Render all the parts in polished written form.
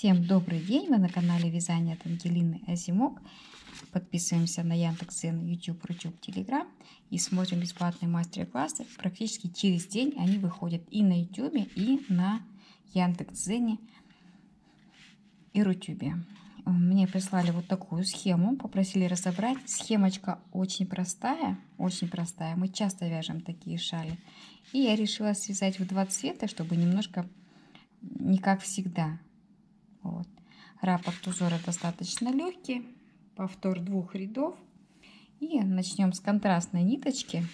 Всем добрый день! Вы на канале Вязание от Ангелины Азимок. Подписываемся на Яндекс.Дзен, YouTube, Рутюб, Telegram и смотрим бесплатные мастер-классы. Практически через день они выходят и на YouTube, и на Яндекс.Дзене и Рутюбе. Мне прислали вот такую схему, попросили разобрать. Схемочка очень простая, очень простая. Мы часто вяжем такие шали. И я решила связать в два цвета, чтобы немножко не как всегда. Вот. Раппорт узора достаточно легкий, повтор 2 рядов. И начнем с контрастной ниточки.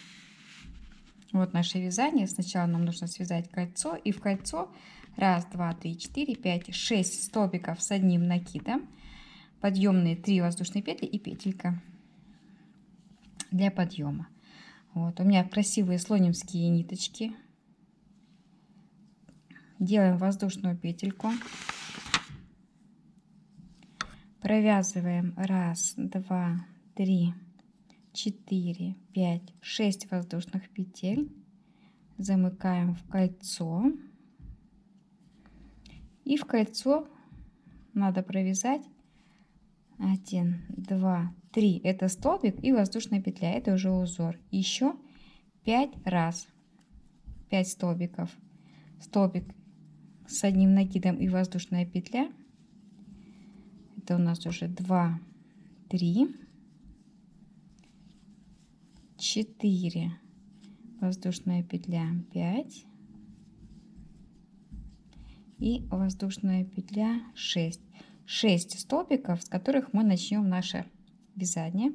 Вот наше вязание. Сначала нам нужно связать кольцо, и в кольцо 1, 2, 3, 4, 5, 6 столбиков с одним накидом, подъемные 3 воздушные петли и петелька для подъема. Вот у меня красивые слонимские ниточки. Делаем воздушную петельку. Провязываем 1, 2, 3, 4, 5, 6 воздушных петель. Замыкаем в кольцо. И в кольцо надо провязать 1, 2, 3. Это столбик и воздушная петля. Это уже узор. Еще 5 раз. 5 столбиков. Столбик с одним накидом и воздушная петля. Это у нас уже 2, 3, 4, воздушная петля 5 и воздушная петля 6. 6 столбиков, с которых мы начнем наше вязание.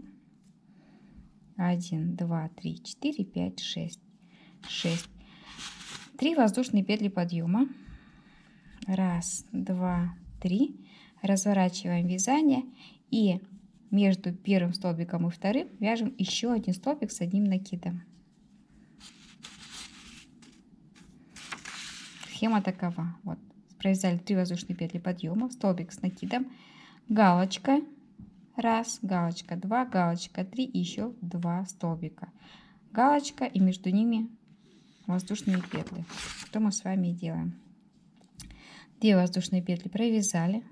1, 2, 3, 4, 5, 6. 6. 3 воздушные петли подъема. 1, 2, 3. Разворачиваем вязание и между первым столбиком и вторым вяжем еще один столбик с одним накидом. Схема такова. Вот, провязали 3 воздушные петли подъема, столбик с накидом, галочка 1, галочка 2, галочка 3 и еще 2 столбика. Галочка и между ними воздушные петли. Что мы с вами делаем? 2 воздушные петли провязали.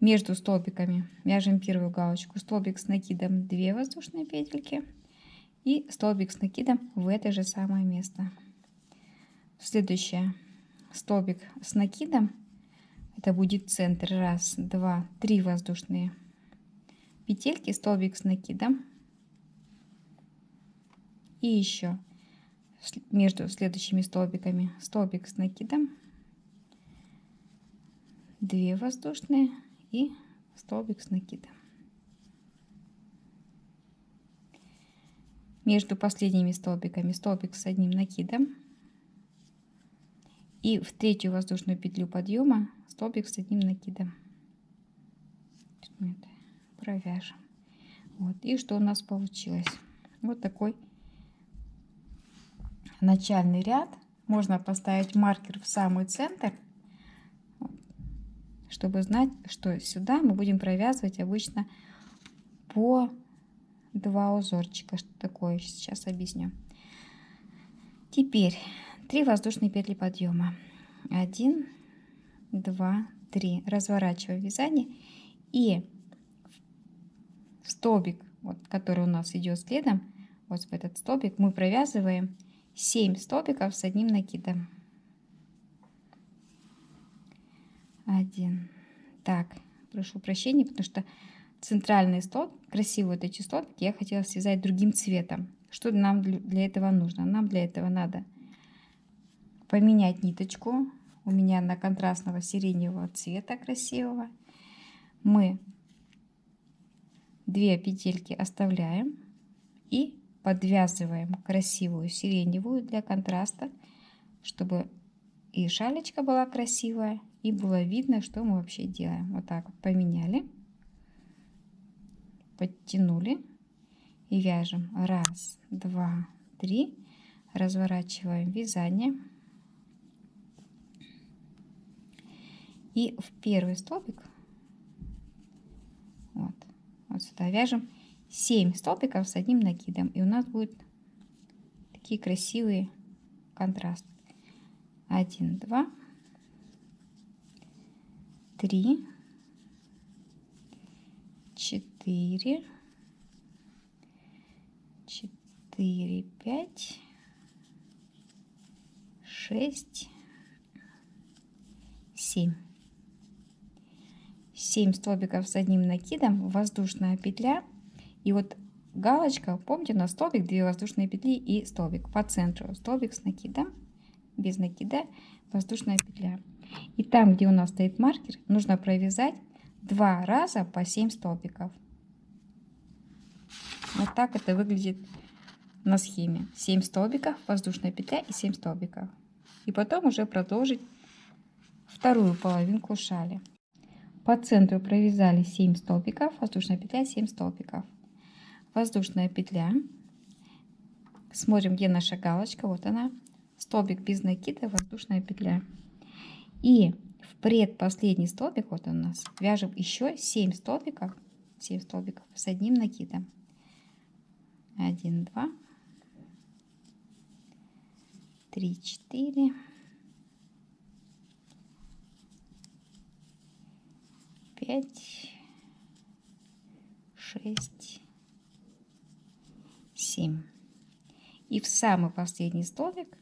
Между столбиками вяжем первую галочку, столбик с накидом 2 воздушные петельки и столбик с накидом в это же самое место. Следующее, столбик с накидом, это будет центр, 1, 2, 3 воздушные петельки, столбик с накидом и еще между следующими столбиками столбик с накидом, 2 воздушные и столбик с накидом. Между последними столбиками столбик с одним накидом и в третью воздушную петлю подъема столбик с одним накидом. Мы это провяжем. Вот. И что у нас получилось? Вот такой начальный ряд. Можно поставить маркер в самый центр, чтобы знать, что сюда мы будем провязывать обычно по 2 узорчика. Что такое, сейчас объясню. Теперь 3 воздушные петли подъема. 1, 2, 3. Разворачиваем вязание и в столбик, вот, который у нас идет следом, вот в этот столбик мы провязываем 7 столбиков с одним накидом. 1. Так, прошу прощения, потому что центральный столб, красивые вот эти столбики, я хотела связать другим цветом. Что нам для этого нужно? Нам для этого надо поменять ниточку. У меня она контрастного сиреневого цвета красивого. Мы 2 петельки оставляем и подвязываем красивую сиреневую для контраста, чтобы и шалечка была красивая, и было видно, что мы вообще делаем. Вот так вот поменяли, подтянули и вяжем 1, 2, 3, разворачиваем вязание и в первый столбик вот сюда вяжем 7 столбиков с одним накидом, и у нас будет такие красивые контрасты. 1, 2, 3, 4, 4, 5, 6, 7. 7 столбиков с одним накидом, воздушная петля. И вот галочка, помните, у нас столбик, 2 воздушные петли и столбик по центру. Столбик с накидом, без накида, воздушная петля. И там, где у нас стоит маркер, нужно провязать 2 раза по 7 столбиков. Вот так это выглядит на схеме. 7 столбиков, воздушная петля и 7 столбиков. И потом уже продолжить вторую половинку шали. По центру провязали 7 столбиков, воздушная петля, 7 столбиков. Воздушная петля. Смотрим, где наша галочка. Вот она. Столбик без накида, воздушная петля. И в предпоследний столбик, вот он у нас, вяжем еще 7 столбиков с одним накидом. 1, 2, 3, 4, 5, 6, 7. И в самый последний столбик,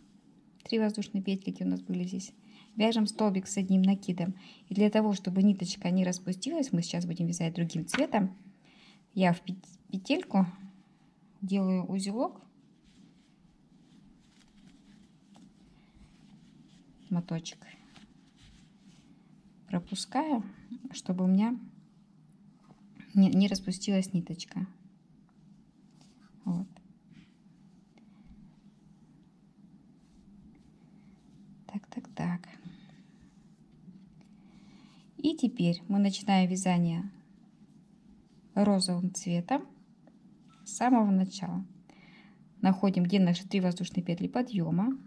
3 воздушные петельки у нас были здесь, вяжем столбик с одним накидом. И для того, чтобы ниточка не распустилась, мы сейчас будем вязать другим цветом, я в петельку делаю узелок, моточек, пропускаю, чтобы у меня не распустилась ниточка. Вот. Так. И теперь мы начинаем вязание розовым цветом с самого начала. Находим, где наши 3 воздушные петли подъема.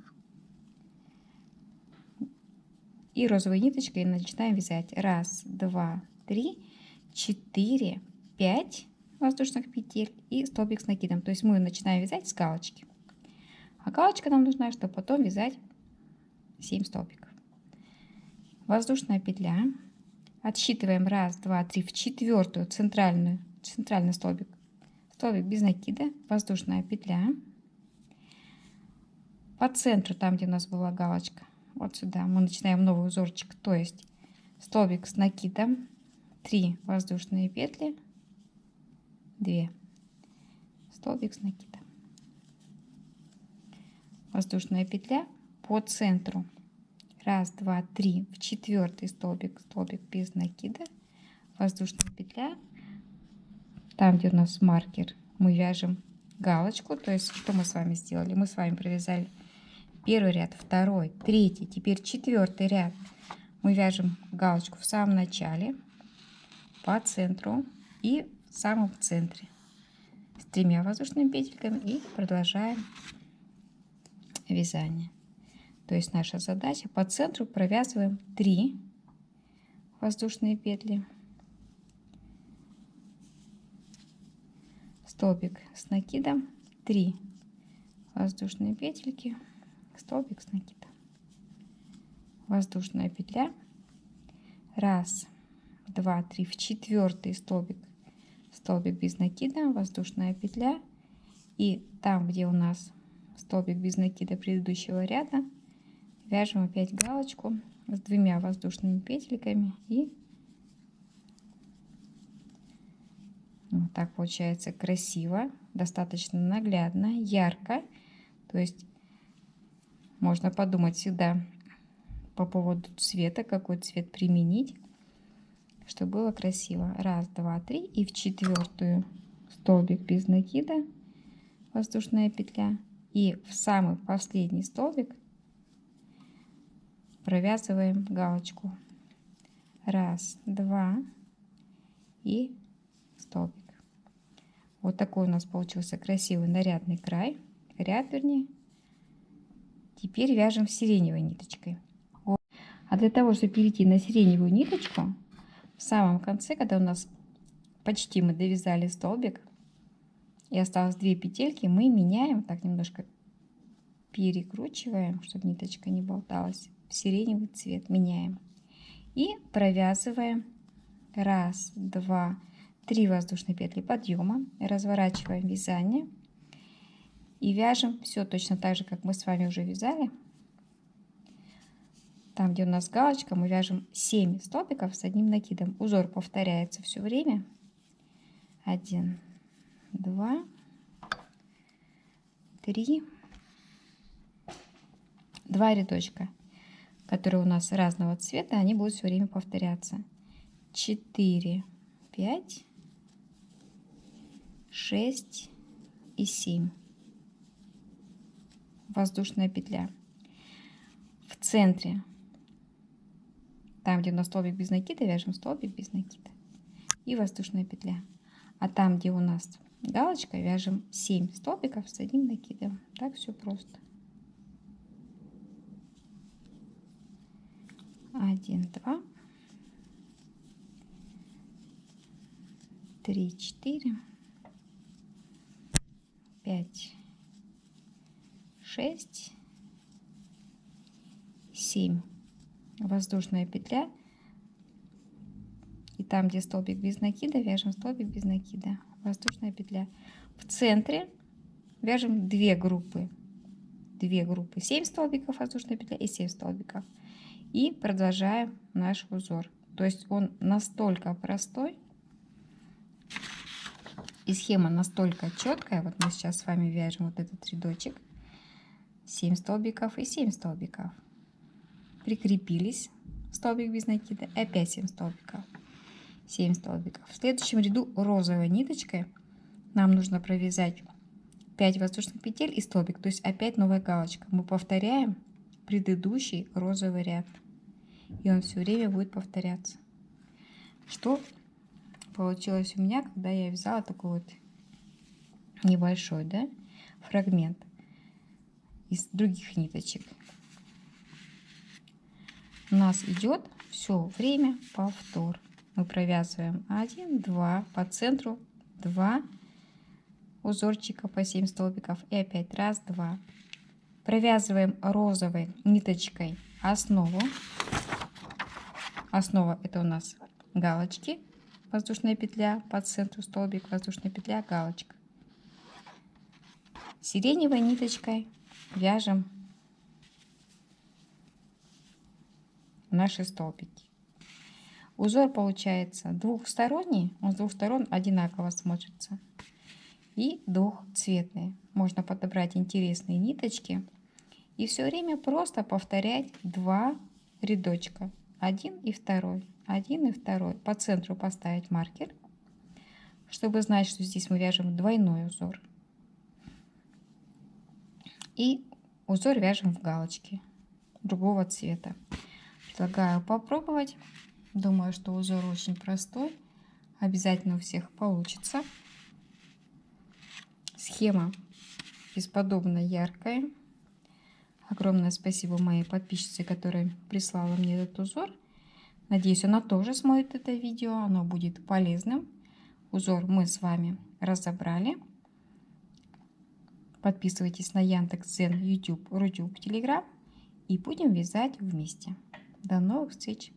И розовой ниточкой начинаем вязать 1, 2, 3, 4, 5 воздушных петель и столбик с накидом. То есть мы начинаем вязать с галочки. А галочка нам нужна, чтобы потом вязать 7 столбиков. Воздушная петля. Отсчитываем 1, 2, 3 в четвертую центральный столбик. Столбик без накида, воздушная петля. По центру, там, где у нас была галочка, вот сюда мы начинаем новый узорчик, то есть столбик с накидом, 3 воздушные петли, 2, столбик с накидом, воздушная петля по центру, 1, 2, 3 в четвертый столбик, столбик без накида, воздушная петля. Там, где у нас маркер, мы вяжем галочку, то есть что мы с вами сделали? Мы с вами провязали первый ряд, второй, третий, теперь четвертый ряд. Мы вяжем галочку в самом начале, по центру и в самом центре с 3 воздушными петельками и продолжаем вязание. То есть наша задача по центру провязываем 3 воздушные петли, столбик с накидом, 3 воздушные петельки, столбик с накидом, воздушная петля, 1, 2, 3 в четвертый столбик, столбик без накида, воздушная петля, и там, где у нас столбик без накида предыдущего ряда, вяжем опять галочку с 2 воздушными петельками, и вот так получается красиво, достаточно наглядно, ярко. То есть можно подумать всегда по поводу цвета, какой цвет применить, чтобы было красиво. 1, 2, 3 и в четвертую столбик без накида, воздушная петля, и в самый последний столбик провязываем галочку. 1, 2 и столбик. Вот такой у нас получился красивый нарядный край, ряд вернее. Теперь вяжем сиреневой ниточкой. А для того, чтобы перейти на сиреневую ниточку, в самом конце, когда у нас почти мы довязали столбик и осталось 2 петельки, мы меняем, так немножко перекручиваем, чтобы ниточка не болталась, в сиреневый цвет меняем. И провязываем 1, 2, 3 воздушные петли подъема, разворачиваем вязание и вяжем все точно так же, как мы с вами уже вязали. Там, где у нас галочка, мы вяжем 7 столбиков с одним накидом. Узор повторяется все время. 1, 2, 3, 2 рядочка, которые у нас разного цвета, они будут все время повторяться. 4, 5, 6 и 7. Воздушная петля. В центре, там, где у нас столбик без накида, вяжем столбик без накида и воздушная петля. А там, где у нас галочка, вяжем 7 столбиков с одним накидом. Так все просто. 1, 2, 3, 4, 5, 6, 7. Воздушная петля. И там, где столбик без накида, вяжем столбик без накида. Воздушная петля. В центре вяжем 2 группы. 2 группы. 7 столбиков воздушная петля и 7 столбиков. И продолжаем наш узор. То есть он настолько простой. И схема настолько четкая. Вот мы сейчас с вами вяжем вот этот рядочек. 7 столбиков и 7 столбиков. Прикрепились. Столбик без накида. И опять 7 столбиков. 7 столбиков. В следующем ряду розовой ниточкой нам нужно провязать 5 воздушных петель и столбик. То есть опять новая галочка. Мы повторяем предыдущий розовый ряд. И он все время будет повторяться. Что получилось у меня, когда я вязала такой вот небольшой, да, фрагмент из других ниточек. У нас идет все время повтор. Мы провязываем 1, 2, по центру 2 узорчика по 7 столбиков и опять 1, 2. Провязываем розовой ниточкой основу. Основа — это у нас галочки, воздушная петля, по центру столбик, воздушная петля, галочка. Сиреневой ниточкой вяжем наши столбики. Узор получается двухсторонний, он с двух сторон одинаково смотрится. И двухцветный. Можно подобрать интересные ниточки и все время просто повторять 2 рядочка. 1 и 2, 1 и 2. По центру поставить маркер, чтобы знать, что здесь мы вяжем двойной узор. И узор вяжем в галочке другого цвета. Предлагаю попробовать. Думаю, что узор очень простой. Обязательно у всех получится. Схема бесподобно яркая. Огромное спасибо моей подписчице, которая прислала мне этот узор. Надеюсь, она тоже смотрит это видео. Оно будет полезным. Узор мы с вами разобрали. Подписывайтесь на Яндекс.Дзен, YouTube, Рутюб, Telegram. И будем вязать вместе. До новых встреч!